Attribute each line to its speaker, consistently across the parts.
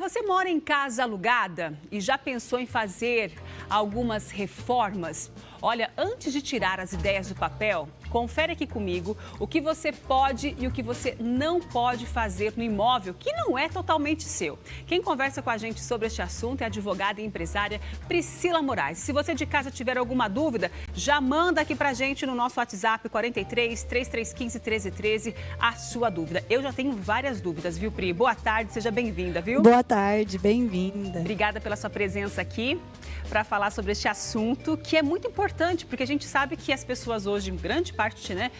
Speaker 1: você mora em casa alugada e já pensou em fazer algumas reformas? Olha, antes de tirar as ideias do papel, confere aqui comigo o que você pode e o que você não pode fazer no imóvel que não é totalmente seu. Quem conversa com a gente sobre este assunto é a advogada e empresária Priscila Moraes. Se você de casa tiver alguma dúvida, já manda aqui pra gente no nosso WhatsApp 43 3315 1313 a sua dúvida. Eu já tenho várias dúvidas, viu, Pri? Boa tarde, seja bem-vinda, viu?
Speaker 2: Boa tarde, bem-vinda.
Speaker 1: Obrigada pela sua presença aqui para falar sobre este assunto que é muito importante, porque a gente sabe que as pessoas hoje, em grande parte, né,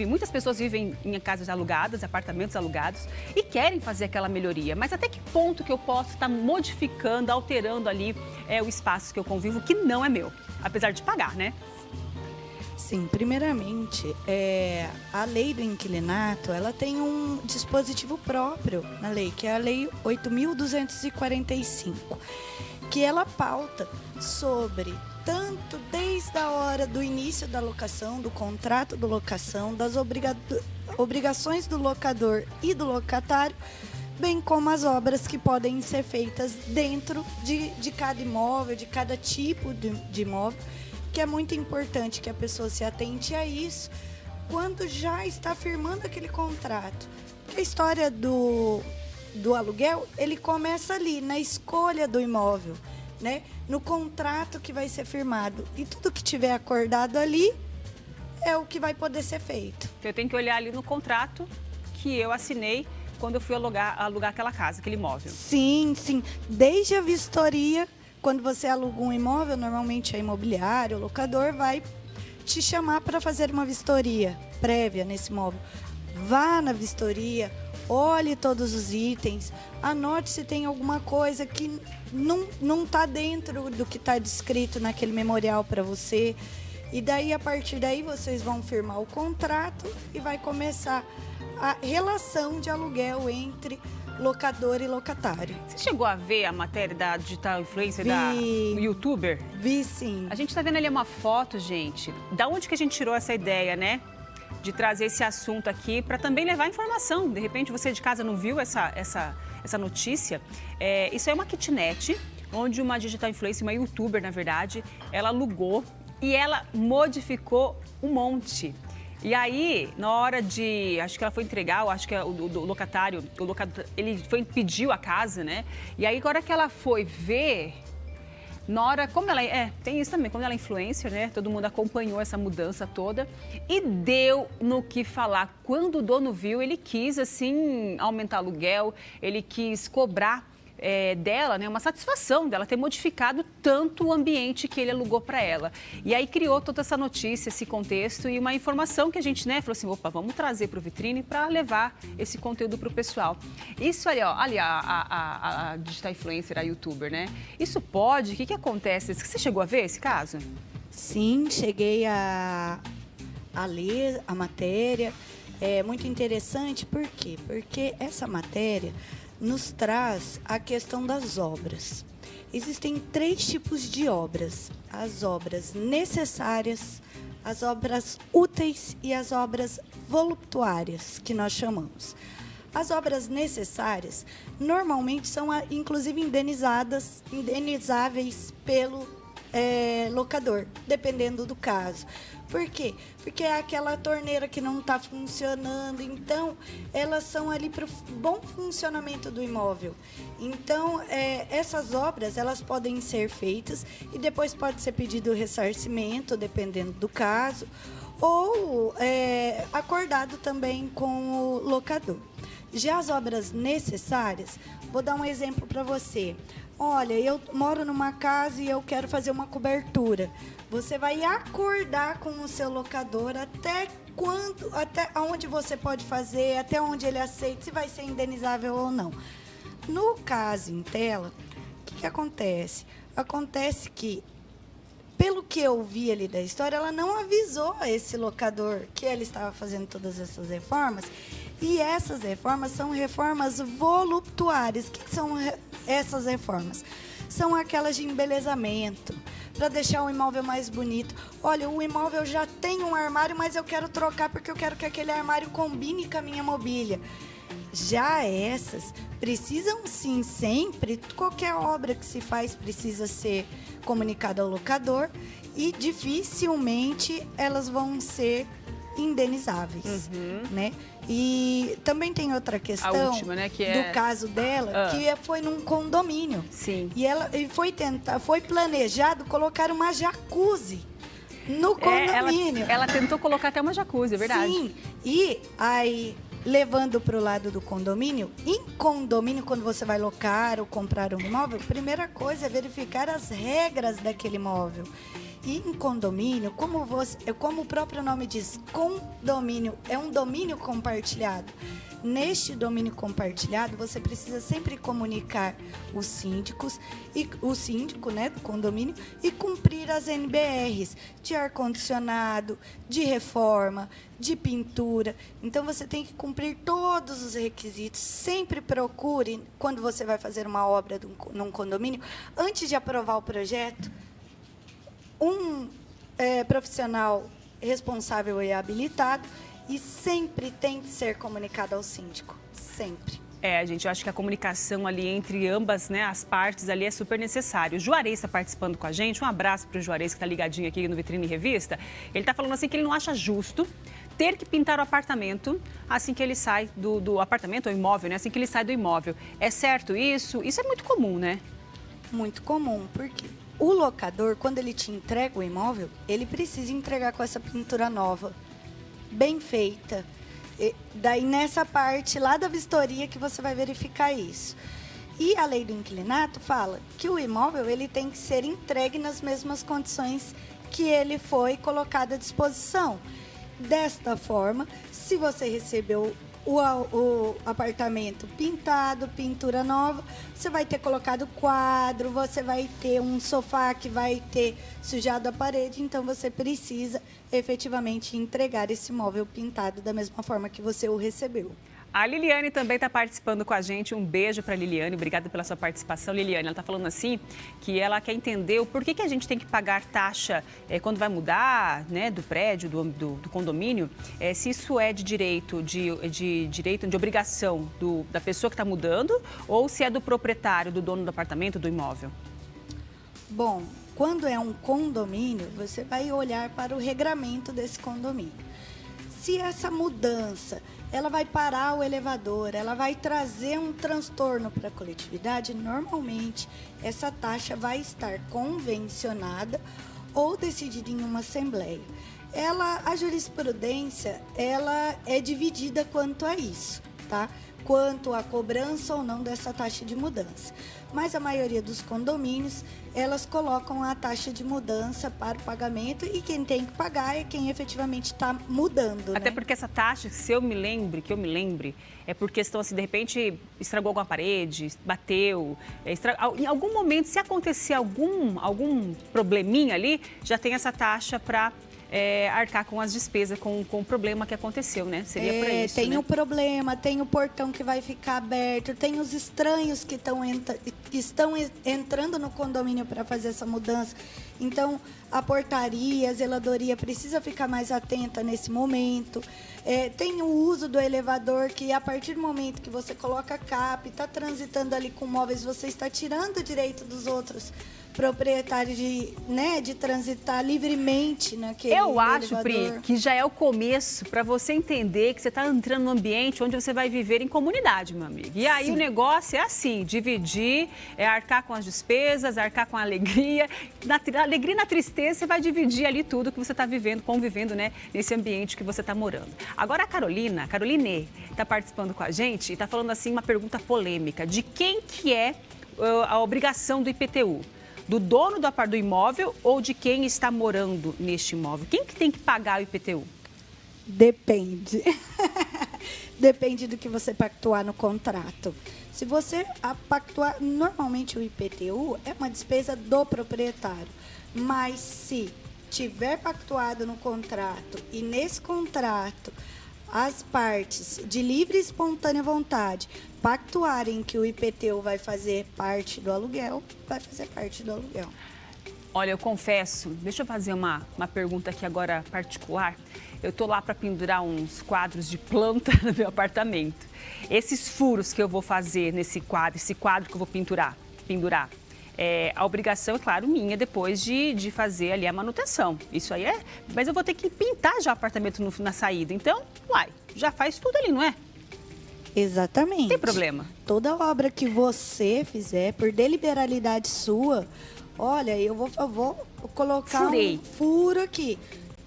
Speaker 1: muitas pessoas vivem em casas alugadas, apartamentos alugados e querem fazer aquela melhoria. Mas até que ponto que eu posso estar modificando, alterando ali o espaço que eu convivo, que não é meu, apesar de pagar, né?
Speaker 2: Sim, primeiramente, a lei do inquilinato, ela tem um dispositivo próprio na lei, que é a Lei 8.245, que ela pauta sobre tanto desde a hora do início da locação, do contrato de locação, das obrigações do locador e do locatário, bem como as obras que podem ser feitas dentro de cada imóvel, de cada tipo de imóvel, que é muito importante que a pessoa se atente a isso quando já está firmando aquele contrato. Porque a história do aluguel, ele começa ali, na escolha do imóvel, né? No contrato que vai ser firmado. E tudo que tiver acordado ali é o que vai poder ser feito.
Speaker 1: Eu tenho que olhar ali no contrato que eu assinei quando eu fui alugar aquela casa, aquele imóvel.
Speaker 2: Sim, sim. Desde a vistoria, quando você aluga um imóvel, normalmente a imobiliária, o locador vai te chamar para fazer uma vistoria prévia nesse imóvel. Vá na vistoria, olhe todos os itens, anote se tem alguma coisa que não está dentro do que está descrito naquele memorial para você. E daí, a partir daí, vocês vão firmar o contrato e vai começar a relação de aluguel entre locador e locatário.
Speaker 1: Você chegou a ver a matéria da digital influencer, da youtuber?
Speaker 2: Vi, sim.
Speaker 1: A gente está vendo ali uma foto, gente. Da onde que a gente tirou essa ideia, né? De trazer esse assunto aqui para também levar informação. De repente, você de casa não viu essa notícia. Isso é uma kitnet, onde uma digital influencer, uma youtuber, na verdade, ela alugou e ela modificou um monte. E aí, na hora de... Acho que ela foi entregar, eu acho que o locador, ele pediu a casa, né? E aí, agora que ela foi ver... Na hora, como ela tem isso também, quando ela é influencer, né? Todo mundo acompanhou essa mudança toda e deu no que falar. Quando o dono viu, ele quis, assim, aumentar aluguel, ele quis cobrar dela, né? Uma satisfação dela ter modificado tanto o ambiente que ele alugou para ela. E aí criou toda essa notícia, esse contexto e uma informação que a gente, né? Falou assim, opa, vamos trazer para o Vitrine para levar esse conteúdo para o pessoal. Isso ali, ó, ali a digital influencer, a youtuber, né? Isso pode? O que acontece? Você chegou a ver esse caso?
Speaker 2: Sim, cheguei a ler a matéria. É muito interessante, por quê? Porque essa matéria nos traz a questão das obras. Existem 3 tipos de obras: as obras necessárias, as obras úteis e as obras voluptuárias, que nós chamamos. As obras necessárias normalmente são, inclusive, indenizáveis pelo locador, dependendo do caso. Por quê? Porque é aquela torneira que não está funcionando, então elas são ali para o bom funcionamento do imóvel. Então, essas obras, elas podem ser feitas e depois pode ser pedido ressarcimento, dependendo do caso, ou acordado também com o locador. Já as obras necessárias, vou dar um exemplo para você. Olha, eu moro numa casa e eu quero fazer uma cobertura. Você vai acordar com o seu locador até onde você pode fazer, até onde ele aceita, se vai ser indenizável ou não. No caso em tela, o que acontece? Acontece que, pelo que eu vi ali da história, ela não avisou a esse locador que ele estava fazendo todas essas reformas. E essas reformas são reformas voluptuárias. O que são essas reformas? São aquelas de embelezamento, para deixar o imóvel mais bonito. Olha, o imóvel já tem um armário, mas eu quero trocar porque eu quero que aquele armário combine com a minha mobília. Já essas precisam sim sempre, qualquer obra que se faz precisa ser comunicada ao locador e dificilmente elas vão ser indenizáveis, né? E também tem outra questão
Speaker 1: A última, né, que é...
Speaker 2: do caso dela, que foi num condomínio.
Speaker 1: Sim.
Speaker 2: E foi planejado colocar uma jacuzzi no condomínio.
Speaker 1: Ela tentou colocar até uma jacuzzi, é verdade.
Speaker 2: Sim, e aí, levando para o lado do condomínio, em condomínio, quando você vai locar ou comprar um imóvel, a primeira coisa é verificar as regras daquele imóvel. E em condomínio, como o próprio nome diz, condomínio é um domínio compartilhado. Neste domínio compartilhado, você precisa sempre comunicar os síndicos e o síndico, né, do condomínio, e cumprir as NBRs de ar-condicionado, de reforma, de pintura. Então você tem que cumprir todos os requisitos. Sempre procure, quando você vai fazer uma obra num condomínio, antes de aprovar o projeto, um profissional responsável e habilitado, e sempre tem que ser comunicado ao síndico, sempre.
Speaker 1: Gente, eu acho que a comunicação ali entre ambas, né, as partes ali é super necessário. O Juarez está participando com a gente, um abraço para o Juarez que está ligadinho aqui no Vitrine Revista. Ele está falando assim que ele não acha justo ter que pintar o apartamento assim que ele sai do apartamento ou imóvel, né, assim que ele sai do imóvel. É certo isso? Isso é muito comum, né?
Speaker 2: Muito comum, porque o locador, quando ele te entrega o imóvel, ele precisa entregar com essa pintura nova, bem feita. E daí, nessa parte lá da vistoria que você vai verificar isso. E a lei do inquilinato fala que o imóvel ele tem que ser entregue nas mesmas condições que ele foi colocado à disposição. Desta forma, se você recebeu o apartamento pintado, pintura nova, você vai ter colocado quadro, você vai ter um sofá que vai ter sujado a parede, então você precisa efetivamente entregar esse móvel pintado da mesma forma que você o recebeu.
Speaker 1: A Liliane também está participando com a gente. Um beijo para a Liliane. Obrigada pela sua participação, Liliane. Ela está falando assim que ela quer entender o porquê que a gente tem que pagar taxa quando vai mudar, né, do prédio, do condomínio. Se isso é de direito, de obrigação da pessoa que está mudando ou se é do proprietário, do dono do apartamento, do imóvel.
Speaker 2: Bom, quando é um condomínio, você vai olhar para o regramento desse condomínio. Se essa mudança ela vai parar o elevador, ela vai trazer um transtorno para a coletividade, normalmente essa taxa vai estar convencionada ou decidida em uma assembleia. A jurisprudência, ela é dividida quanto a isso, tá? Quanto à cobrança ou não dessa taxa de mudança. Mas a maioria dos condomínios, elas colocam a taxa de mudança para o pagamento e quem tem que pagar é quem efetivamente está mudando.
Speaker 1: Até
Speaker 2: né?
Speaker 1: porque essa taxa, que eu me lembre, é por questão assim, de repente estragou alguma parede, bateu, em algum momento, se acontecer algum probleminha ali, já tem essa taxa para arcar com as despesas, com o problema que aconteceu, né? Seria por isso,
Speaker 2: tem
Speaker 1: né?
Speaker 2: o problema, tem o portão que vai ficar aberto, tem os estranhos que estão entrando no condomínio para fazer essa mudança. Então, a portaria, a zeladoria precisa ficar mais atenta nesse momento. Tem o uso do elevador, que a partir do momento que você coloca a capa e está transitando ali com móveis, você está tirando o direito dos outros proprietários de transitar livremente naquele elevador.
Speaker 1: Eu acho, Pri, que já é o começo para você entender que você está entrando num ambiente onde você vai viver em comunidade, meu amigo. E aí Sim. O negócio é assim, dividir, arcar com as despesas, arcar com a alegria. Na alegria e na tristeza, você vai dividir ali tudo que você está convivendo, né, nesse ambiente que você está morando. Agora a Caroline, está participando com a gente e está falando assim uma pergunta polêmica. De quem que é a obrigação do IPTU? Do dono do imóvel ou de quem está morando neste imóvel? Quem que tem que pagar o IPTU?
Speaker 2: Depende. Depende do que você pactuar no contrato. Se você pactuar, normalmente o IPTU é uma despesa do proprietário. Mas se tiver pactuado no contrato e nesse contrato as partes de livre e espontânea vontade pactuarem que o IPTU vai fazer parte do aluguel, vai fazer parte do aluguel.
Speaker 1: Olha, eu confesso, deixa eu fazer uma pergunta aqui agora particular. Eu tô lá para pendurar uns quadros de planta no meu apartamento. Esses furos que eu vou fazer nesse quadro, esse quadro que eu vou pendurar, a obrigação, é claro, minha depois de fazer ali a manutenção. Isso aí mas eu vou ter que pintar já o apartamento na saída. Então, já faz tudo ali, não é?
Speaker 2: Exatamente.
Speaker 1: Não tem problema.
Speaker 2: Toda obra que você fizer, por deliberalidade sua, olha, eu vou colocar um furo aqui.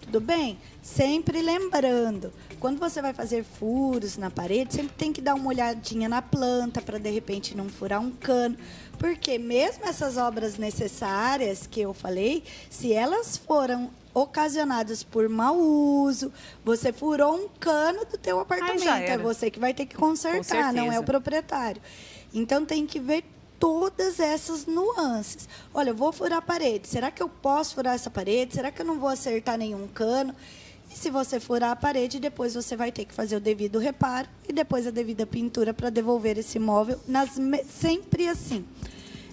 Speaker 2: Tudo bem? Sempre lembrando, quando você vai fazer furos na parede, sempre tem que dar uma olhadinha na planta para de repente não furar um cano. Porque mesmo essas obras necessárias que eu falei, se elas foram ocasionadas por mau uso, você furou um cano do teu apartamento, é você que vai ter que consertar, não é o proprietário. Então tem que ver todas essas nuances. Olha, eu vou furar a parede, será que eu posso furar essa parede? Será que eu não vou acertar nenhum cano? E se você furar a parede, depois você vai ter que fazer o devido reparo e depois a devida pintura para devolver esse imóvel sempre assim.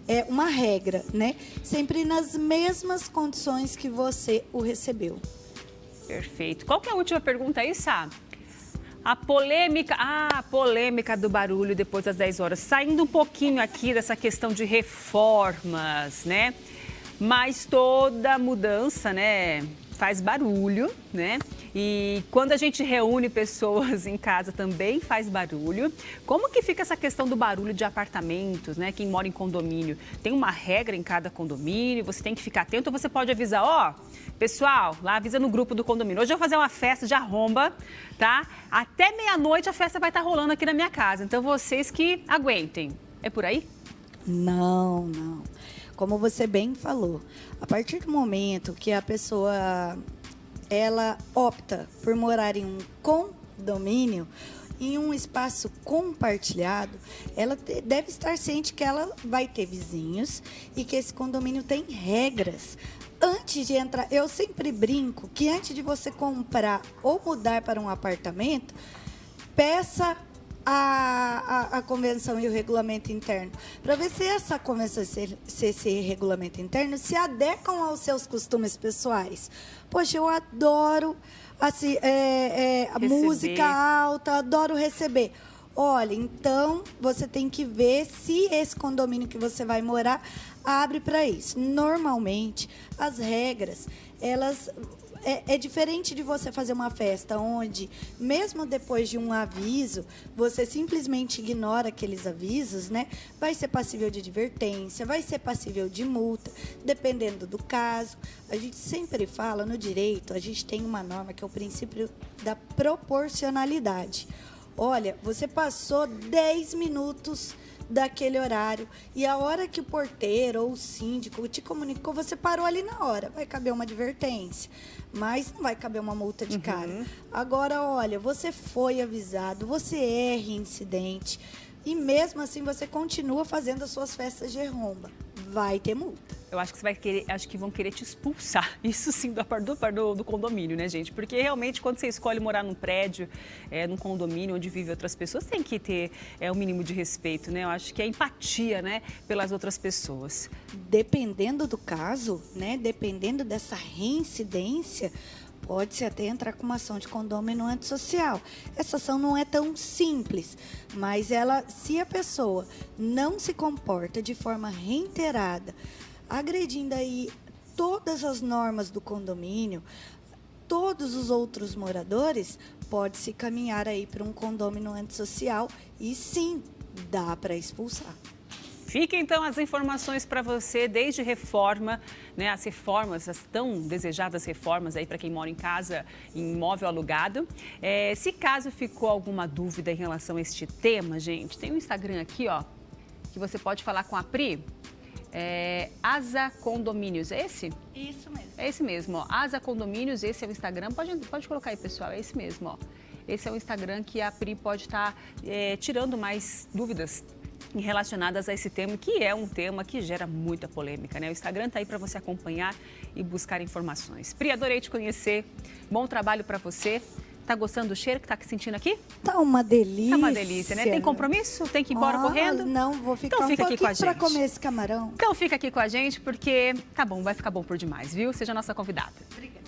Speaker 2: É uma regra, né? Sempre nas mesmas condições que você o recebeu.
Speaker 1: Perfeito. Qual que é a última pergunta aí, Sá? A polêmica do barulho depois das 10 horas. Saindo um pouquinho aqui dessa questão de reformas, né? Mas toda mudança, né, faz barulho, né? E quando a gente reúne pessoas em casa também faz barulho. Como que fica essa questão do barulho de apartamentos, né? Quem mora em condomínio, tem uma regra em cada condomínio, você tem que ficar atento ou você pode avisar, pessoal, lá avisa no grupo do condomínio. Hoje eu vou fazer uma festa de arromba, tá? Até meia-noite a festa vai estar rolando aqui na minha casa, então vocês que aguentem. É por aí?
Speaker 2: Não. Como você bem falou, a partir do momento que a pessoa ela opta por morar em um condomínio, em um espaço compartilhado, ela deve estar ciente que ela vai ter vizinhos e que esse condomínio tem regras. Antes de entrar, eu sempre brinco que antes de você comprar ou mudar para um apartamento, peça a convenção e o regulamento interno, para ver se essa convenção, se esse regulamento interno se adequam aos seus costumes pessoais. Poxa, eu adoro assim, a música alta, adoro receber. Olha, então você tem que ver se esse condomínio que você vai morar abre para isso. Normalmente, as regras, elas... É diferente de você fazer uma festa onde, mesmo depois de um aviso, você simplesmente ignora aqueles avisos, né? Vai ser passível de advertência, vai ser passível de multa, dependendo do caso. A gente sempre fala no direito, a gente tem uma norma que é o princípio da proporcionalidade. Olha, você passou 10 minutos daquele horário e a hora que o porteiro ou o síndico te comunicou, você parou ali na hora. Vai caber uma advertência, mas não vai caber uma multa de cara. Agora, olha, você foi avisado, você é reincidente e mesmo assim você continua fazendo as suas festas de arromba. Vai ter multa.
Speaker 1: Eu acho que você vai querer, acho que vão querer te expulsar. Isso sim, do condomínio, né, gente? Porque realmente, quando você escolhe morar num prédio, num condomínio onde vivem outras pessoas, tem que ter um mínimo de respeito, né? Eu acho que é empatia, né, pelas outras pessoas.
Speaker 2: Dependendo do caso, né? Dependendo dessa reincidência, pode-se até entrar com uma ação de condômino antissocial. Essa ação não é tão simples, mas se a pessoa não se comporta de forma reiterada, agredindo aí todas as normas do condomínio, todos os outros moradores, pode-se caminhar aí para um condômino antissocial e sim, dá para expulsar.
Speaker 1: Fica então as informações para você, desde reforma, né, as reformas, as tão desejadas reformas aí para quem mora em casa, em imóvel alugado. Se caso ficou alguma dúvida em relação a este tema, gente, tem um Instagram aqui, que você pode falar com a Pri. Asa Condomínios, é esse?
Speaker 2: Isso mesmo.
Speaker 1: É esse mesmo, Asa Condomínios, esse é o Instagram. Pode colocar aí, pessoal, é esse mesmo, Esse é o Instagram que a Pri pode estar tirando mais dúvidas relacionadas a esse tema, que é um tema que gera muita polêmica, né? O Instagram está aí para você acompanhar e buscar informações. Pri, adorei te conhecer. Bom trabalho para você. Tá gostando do cheiro que tá sentindo aqui?
Speaker 2: Tá uma delícia.
Speaker 1: Tá uma delícia, né? Tem compromisso? Tem que ir embora correndo?
Speaker 2: Não, vou ficar
Speaker 1: então fica
Speaker 2: um
Speaker 1: aqui com a
Speaker 2: pouquinho
Speaker 1: gente.
Speaker 2: pra comer esse camarão.
Speaker 1: Então fica aqui com a gente, porque tá bom, vai ficar bom por demais, viu? Seja nossa convidada.
Speaker 2: Obrigada.